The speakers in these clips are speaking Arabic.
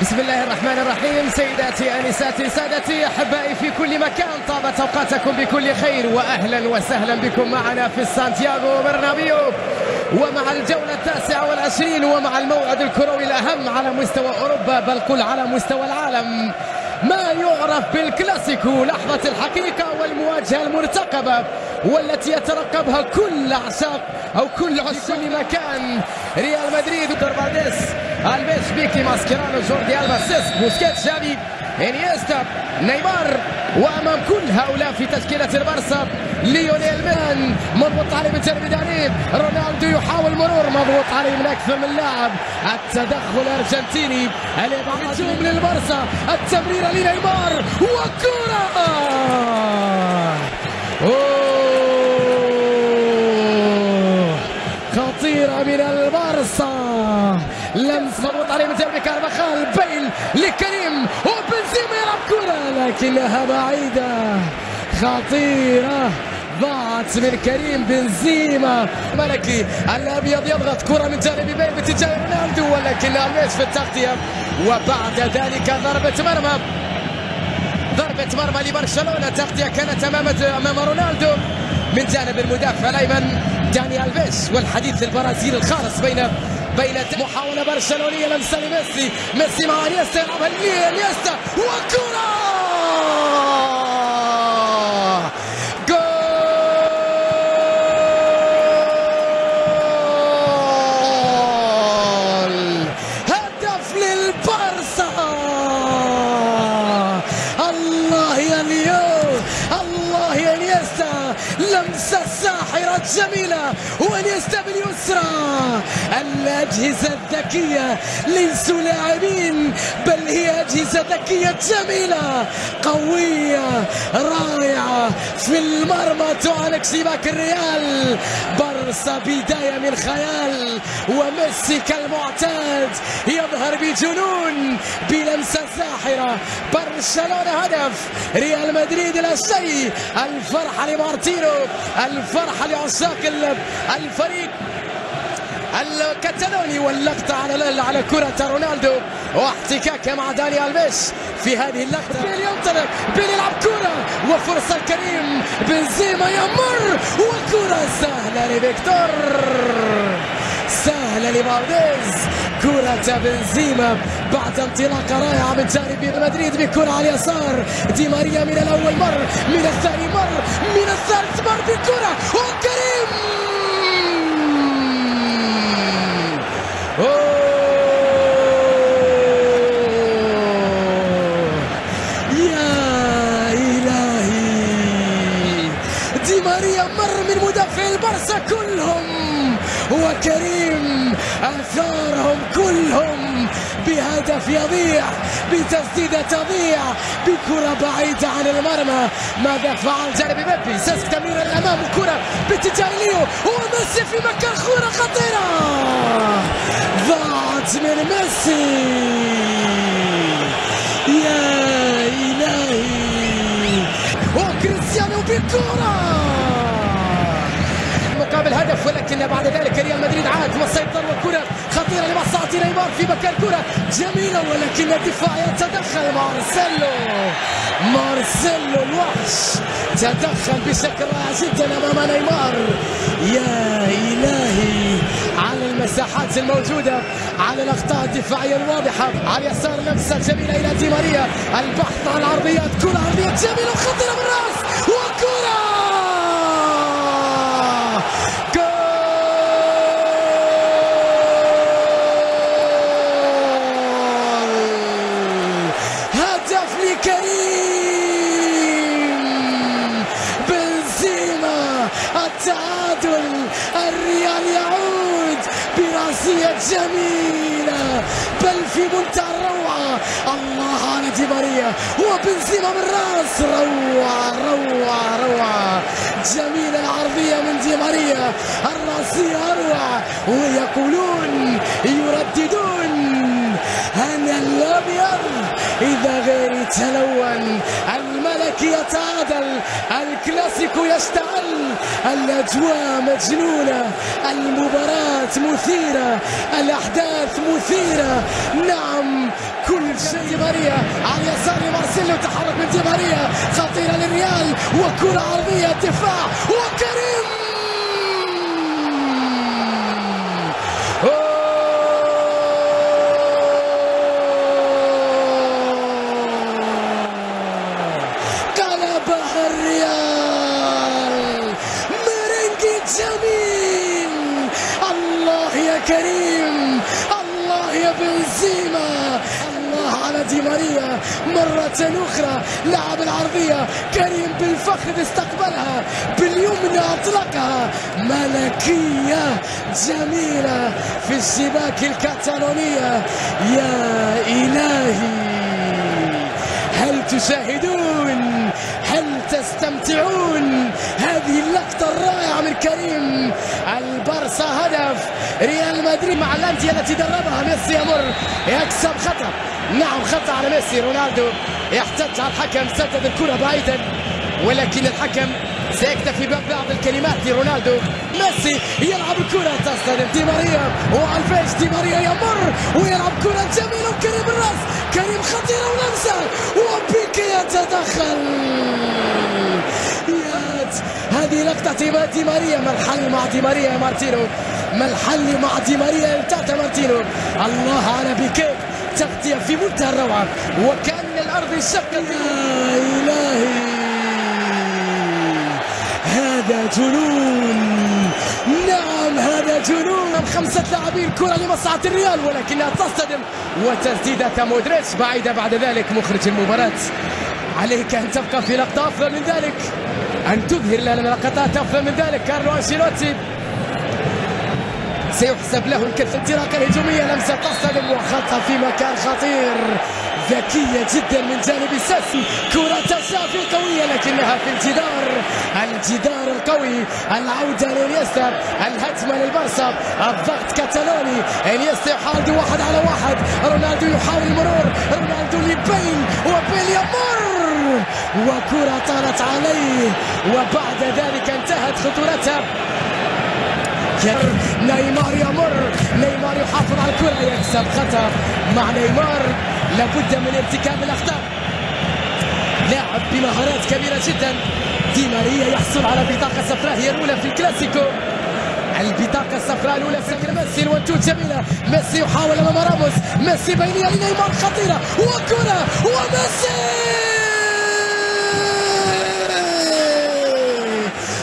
بسم الله الرحمن الرحيم. سيداتي انساتي سادتي احبائي في كل مكان، طابت اوقاتكم بكل خير واهلا وسهلا بكم معنا في سانتياغو برنابيو ومع الجولة 29 ومع الموعد الكروي الأهم على مستوى أوروبا، بل قل على مستوى العالم، ما يعرف بالكلاسيكو، لحظة الحقيقة والمواجهة المرتقبة والتي يترقبها كل عشاق أو كل عشاق في مكان. ريال مدريد، فالديز، الفيش، بيكي، ماسكيرانو، جوردي ألبا، سيسك، بوسكيتس، جافي، انيستا، نيمار، وأمام كل هؤلاء في تشكيلة البارسا ليونيل مان، مضغوط عليه من جانب دانيب، رونالدو يحاول مرور، مضغوط عليه من أكثر من لاعب، التدخل الأرجنتيني، الهجوم للبارسا، التمريرة لنيمار وكرة خطيرة من البارسا، لمس مضغوط عليه من جانب كارفاخال، بيل لكريم وبنزيما يلعب كرة لكنها بعيدة، خطيرة ضاعت من كريم بنزيما. ملكي الابيض يضغط، كرة من جانب بيل باتجاه رونالدو ولكن الفيش في التغطية، وبعد ذلك ضربة مرمى لبرشلونة. تغطية كانت امام رونالدو من جانب المدافع الايمن داني الفيش، والحديث البرازيلي الخالص بين محاولة برشلونية لمسة لميسي، ميسي مع انيستا، يلعبها انيستا وكرة جول، هدف للبارسا. الله يا ليو، الله يا انيستا، لمسة ساحرة جميلة، وانيستا باليسرى. الأجهزة الذكية ليسوا لاعبين، بل هي أجهزة ذكية جميلة قوية رائعة في المرمى، تعانق شباك الريال. بارسا بداية من خيال، وميسي كالمعتاد يظهر بجنون بلمسة ساحرة. برشلونة هدف، ريال مدريد لا شيء. الفرحة لمارتينو، الفرحة لعشاق الفريق الكتالوني، واللقطة على كرة رونالدو واحتكاكه مع داني الفيش في هذه اللقطة. بيل ينطلق، بيل يلعب كرة وفرصة كريم بنزيما يمر، وكرة سهلة لفيكتور، سهلة لفالديز، كرة بنزيما بعد انطلاقة رائعة من جانب مدريد بكرة على اليسار. دي ماريا من الأول مر، من الثاني مر، من الثالث مر بكرة، وكريم يا إلهي، دي ماريا مر من مدافع البارسا كلهم، وكريم أثارهم كلهم بهدف يضيع، بتسديدة تضيع، بكرة بعيدة عن المرمى. ماذا فعل جانب بيبي؟ سيسك تمرير الأمام، كرة باتجاه ليو، وميسي في مكان، كرة خطيرة ضاعت من ميسي. يا إلهي، وكريستيانو بالكرة مقابل هدف، ولكن بعد ذلك ريال مدريد عاد والسيطرة، والكرة خطيرة لمصلحة نيمار في مكان، كرة جميلة ولكن الدفاع يتدخل. مارسيلو الوحش تدخل بشكل رائع جدا امام نيمار. يا الهي، على المساحات الموجودة، على الاخطاء الدفاعية الواضحة، على اليسار لمسة جميلة الى دي ماريا، البحث عن العرضيات، كرة عرضية جميلة وخطيرة بالراس، وكرة كريم بنزيما. التعادل، الريال يعود براسية جميلة بل في منتهى الروعة. الله على دي ماريا وبنزيما من راس، روعة جميلة العرضية من دي ماريا، الراسية أروع، ويقولون يرددون أن الأبيض إذا غير يتلون. الملك يتعادل، الكلاسيكو يشتعل، الأجواء مجنونة، المباراة مثيرة، الأحداث مثيرة. نعم كل شيء. دي ماريا على اليسار لمارسيلو، تحرك من دي ماريا خطيرة للريال، وكرة عرضية دفاع وكريم. قلبها الريال، مرنجي جميل. الله يا كريم، الله يا بنزيما، الله على دي ماريا مرة أخرى. لعب العرضية، كريم بالفخذ استقبلها، باليمنى أطلقها، ملكية جميلة في الشباك الكتالونية. يا إلهي، هل تشاهدون؟ هل تستمتعون؟ هذه اللقطة الرائعة من كريم. البارسا هدف، ريال مدريد مع الأندية التي دربها ميسي يمر، يكسب خطأ. نعم خطأ على ميسي. رونالدو يحتج على الحكم، سدد الكرة بعيدا، ولكن الحكم سيكتفي ببعض الكلمات لرونالدو. ميسي يلعب الكرة، تصطدم دي ماريا والفيش، دي ماريا يمر ويلعب كرة جميلة، وكريم الراس، كريم خطيرة ولمسة، وبيكي يتدخل. هذه لقطة دي ماريا. ما الحل مع دي ماريا يا مارتينو؟ ما الحل مع دي ماريا تاتا مارتينو؟ الله على بيكي، تغطية في منتهى الروعة، وكأن الأرض انشقت. يا إلهي، هذا جنون. نعم هذا جنون. 5 لاعبين، كرة لمصلحة الريال ولكنها تصطدم، وتسديدة مودريتش بعيدة. بعد ذلك مخرج المباراة، عليك أن تبقى في لقطة أفضل من ذلك، أن تظهر لنا لقطات أفضل من ذلك. كارلو أنشيلوتي سيحسب له الانطلاقة الهجومية، لمسة تصطدم وخطها في مكان خطير، ذكية جدا من جانب ساسي. كرة تسافي قوية لكنها في الجدار القوي. العودة لإنيستا، الهجمة للبارسا، الضغط كتالوني. إنيستا يحاول 1 على 1، رونالدو يحاول المرور، رونالدو لبيل، وبيل يمر، وكرة طارت عليه، وبعد ذلك انتهت خطورتها. نيمار يمر، نيمار يحافظ على الكرة، يكسب خطأ مع نيمار. لابد من ارتكاب الأخطاء. لاعب بمهارات كبيرة جدا. دي ماريا يحصل على بطاقة صفراء، هي الأولى في الكلاسيكو. البطاقة الصفراء الأولى سجل ميسي. الونتو جميلة، ميسي يحاول أمام راموس، ميسي بينية لنيمار خطيرة، وكرة، وميسي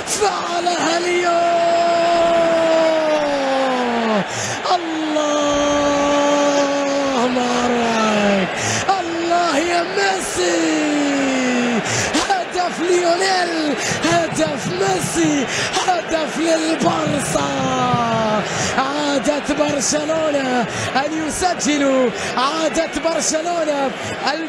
فعلها اليوم. الله مبارك، الله يا ميسي، هدف ليونيل، هدف ميسي، هدف للبارسا. عادت برشلونة أن يسجلوا، عادت برشلونة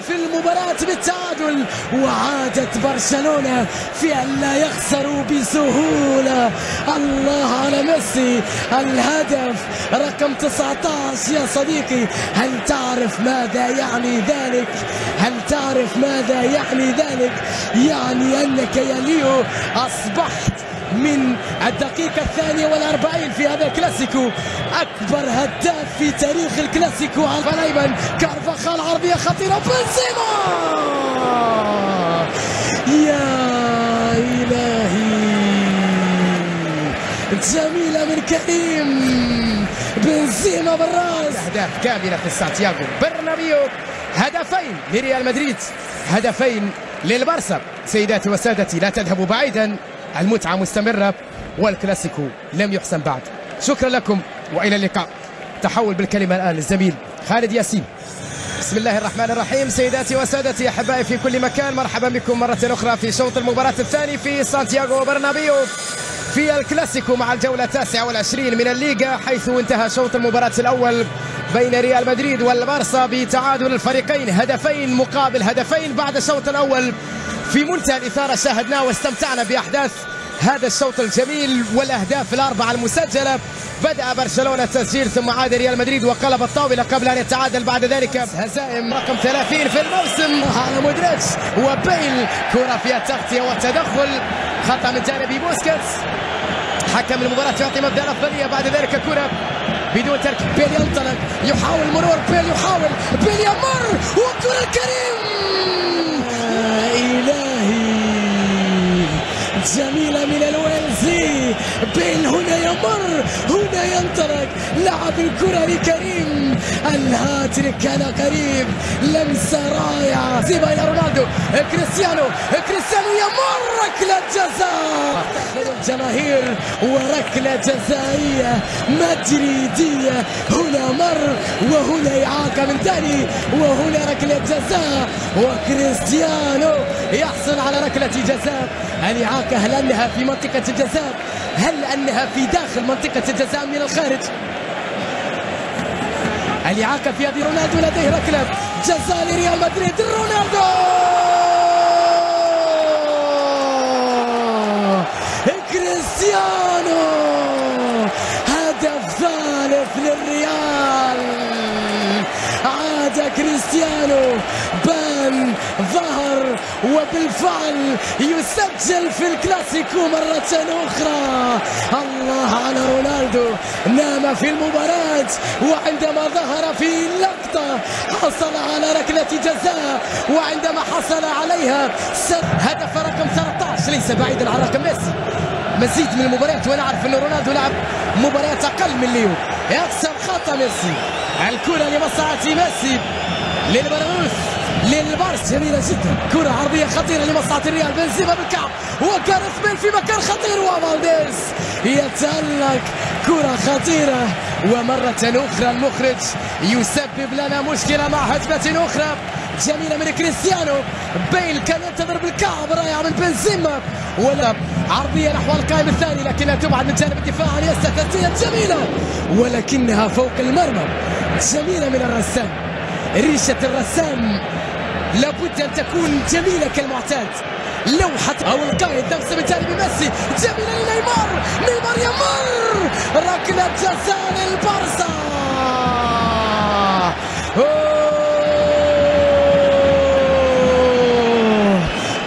في المباراة بالتعادل، وعادت برشلونة في أن لا يخسروا بسهولة. الله على ميسي، الهدف رقم 19 يا صديقي. هل تعرف ماذا يعني ذلك؟ هل تعرف ماذا يعني ذلك؟ يعني أنك يا ليو أصبحت من الدقيقة 42 في هذا الكلاسيكو أكبر هداف في تاريخ الكلاسيكو. على الأيمن كارفاخال، عرضية خطيرة، بنزيما. يا إلهي، جميلة من كريم بنزيما بالراس. أهداف كاملة في سانتياغو برنابيو، هدفين لريال مدريد، هدفين للبارسا. سيداتي وسادتي، لا تذهبوا بعيدا، المتعة مستمرة والكلاسيكو لم يحسم بعد. شكرا لكم وإلى اللقاء. تحول بالكلمة الآن للزميل خالد ياسين. بسم الله الرحمن الرحيم. سيداتي وسادتي، أحبائي في كل مكان، مرحبا بكم مرة أخرى في شوط المباراة الثاني في سانتياغو برنابيو في الكلاسيكو مع الجولة 29 من الليغا، حيث انتهى شوط المباراة الأول بين ريال مدريد والبارسا بتعادل الفريقين هدفين مقابل هدفين. بعد الشوط الأول في منتهى الإثارة شاهدناه واستمتعنا بأحداث هذا الشوط الجميل والأهداف الأربعة المسجلة. بدأ برشلونة التسجيل ثم عاد ريال مدريد وقلب الطاولة قبل أن يتعادل بعد ذلك. هزائم رقم 30 في الموسم على مودريتش وبيل، كرة فيها التغطية والتدخل، خطأ من جانب بوسكيتس. حكم المباراة يعطي مبدأ الأفضلية. بعد ذلك كرة بدون ترك. بيل ينطلق يحاول مرور. بيل يحاول. بيل يمر وكرة الكريم. إلهي جميلة من الويلزي. بيل هنا يمر هنا ينطلق لعب الكرة لكريم. الهاتريك كان قريب. لمسة رائعة. زيبا إلى رونالدو. كريستيانو يمر ركلة جزاء. الجماهير وركلة جزائية مدريدية. هنا مر وهنا إعاقة من ثاني وهنا ركلة جزاء. وكريستيانو يحصل على ركلة جزاء. الإعاقة هل أنها في منطقة الجزاء؟ هل أنها في داخل منطقة الجزاء من الخارج؟ الإعاقة في يد رونالدو. لديه ركلة جزاء لريال مدريد. رونالدو كريستيانو هدف ثالث للريال. عاد كريستيانو بان ظهر وبالفعل يسجل في الكلاسيكو مرة أخرى. الله على رونالدو. نام في المباراة وعندما ظهر في لقطة حصل على ركلة جزاء وعندما حصل عليها هدف رقم 13 ليس بعيدا عن رقم ميسي. مزيد من المباريات ونعرف أن رونالدو لعب مباريات أقل من ليو. يكسر خطأ ميسي. الكرة لمصلحة ميسي للبراموس للبارس. جميلة جدا. كرة عرضية خطيرة لمصلحة الريال. بنزيما بالكعب وكارث بيل في مكان خطير وفالديز يتألق. كرة خطيرة ومرة أخرى المخرج يسبب لنا مشكلة مع هجمة أخرى جميلة من كريستيانو. بيل كان ينتظر بالكعب رائع من بنزيما ولا عرضية نحو القائم الثاني لكنها تبعد من جانب الدفاع عن يسا. تسديدة جميلة ولكنها فوق المرمى. جميلة من الرسام. ريشة الرسام لابد أن تكون جميلة كالمعتاد. لوحة أو القائد لمسة من جانب ميسي. جميلة لنيمار. نيمار يمر ركلة جزاء للبارسا.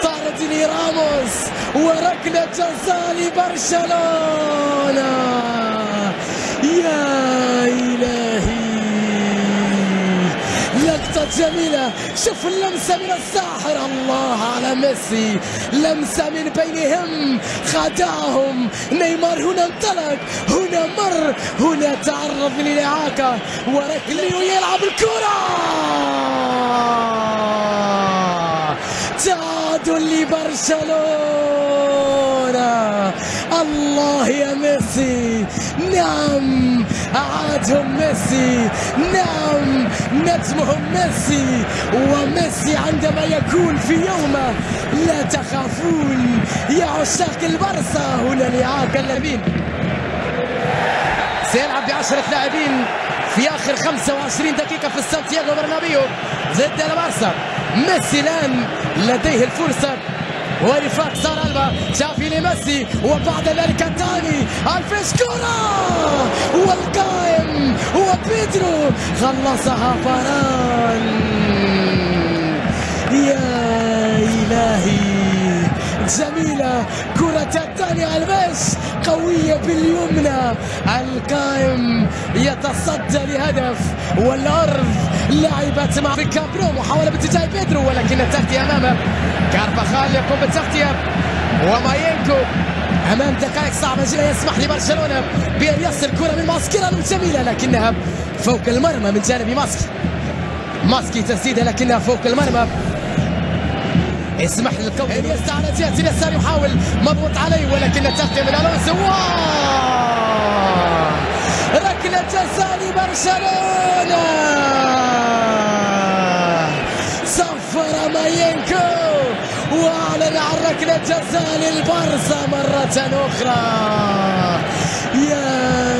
طاردني راموس وركلة جزاء لبرشلونة. يا إلهي لقطة جميلة. شوف اللمسة من الساحر. الله على ميسي. لمسة من بينهم خدعهم. نيمار هنا انطلق هنا مر هنا تعرض للإعاقة وركلة يلعب الكرة. تعادل لبرشلونة. الله يا ميسي. نعم أعادهم ميسي. نعم نجمهم ميسي. وميسي عندما يكون في يومه لا تخافون يا عشاق البارسا. هنا الإعاقة اللاعبين. سيلعب ب10 لاعبين في آخر 25 دقيقة في سانتياغو برنابيو ضد البارسا. ميسي الآن لديه الفرصة ورفاق صار ألبا. شافي لميسي وبعد ذلك تاني الفيش كرة والقائم هو بيدرو. خلصها فران. يا إلهي جميلة. كرة الثانية البيش قوية باليمنى. القائم يتصدى لهدف والأرض لعبت مع في كابرو. محاولة باتجاه بيدرو ولكن التغطية أمامه. كارفاخال يقوم بالتغطية وماينكو أمام دقائق صعبة جدا يسمح لبرشلونة بأن يصل كرة من ماسكيرانو جميلة لكنها فوق المرمى من جانب ماسكي تسديدة لكنها فوق المرمى. اسمح للكون انيستا على جهة اليسار يحاول مضغوط عليه ولكن التغطية من الونسو. ركلة جزاء لبرشلونة. صفر ماينكو واعلن عن ركلة جزاء للبارسا مرة أخرى. يا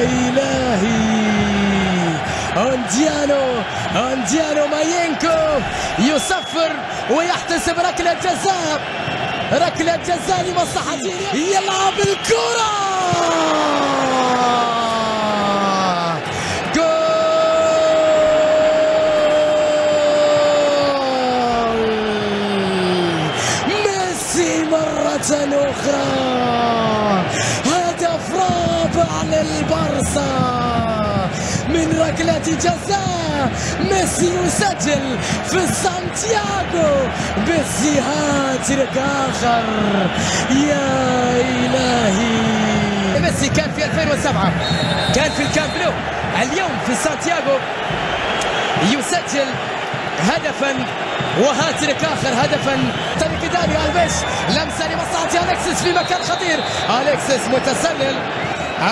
إلهي. أونديانو ماينكو يصفر ويحتسب ركلة جزاء. ركلة جزاء لمصلحته. يلعب الكرة. مرة أخرى هدف رائع البارسا من ركلة جزاء. ميسي يسجل في سانتياغو. ميسي هاتريك آخر يا إلهي. ميسي كان في 2007 كان في الكامب نو، اليوم في سانتياغو يسجل هدفا وهاتريك آخر هدفا. طريق داني ألفيش، لمسة لمصلحة أليكسيس في مكان خطير. أليكسيس متسلل.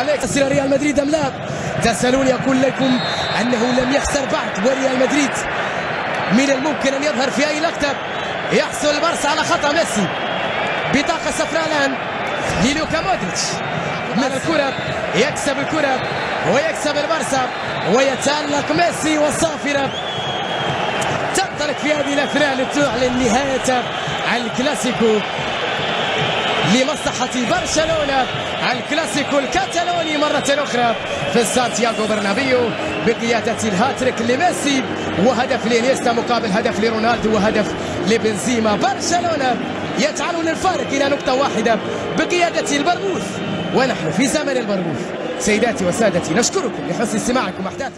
أليكسيس ريال مدريد أم لا؟ تسألوني أقول لكم أنه لم يخسر بعد، وريال مدريد من الممكن أن يظهر في أي لقطة. يحصل البارسا على خطأ ميسي، بطاقة صفراء الآن للوكا مودريتش. من الكرة يكسب الكرة ويكسب البارسا ويتألق ميسي والصافرة تنطلق في هذه الأثناء لتعلن نهاية الكلاسيكو لمصلحة برشلونة. الكلاسيكو الكتالوني مرة أخرى في سانتياغو برنابيو بقيادة الهاتريك لميسي وهدف لإنيستا مقابل هدف لرونالدو وهدف لبنزيما. برشلونة يجعلون الفارق إلى نقطة واحدة بقيادة البرغوث، ونحن في زمن البرغوث. سيداتي وسادتي نشكركم لحسن استماعكم. أحداث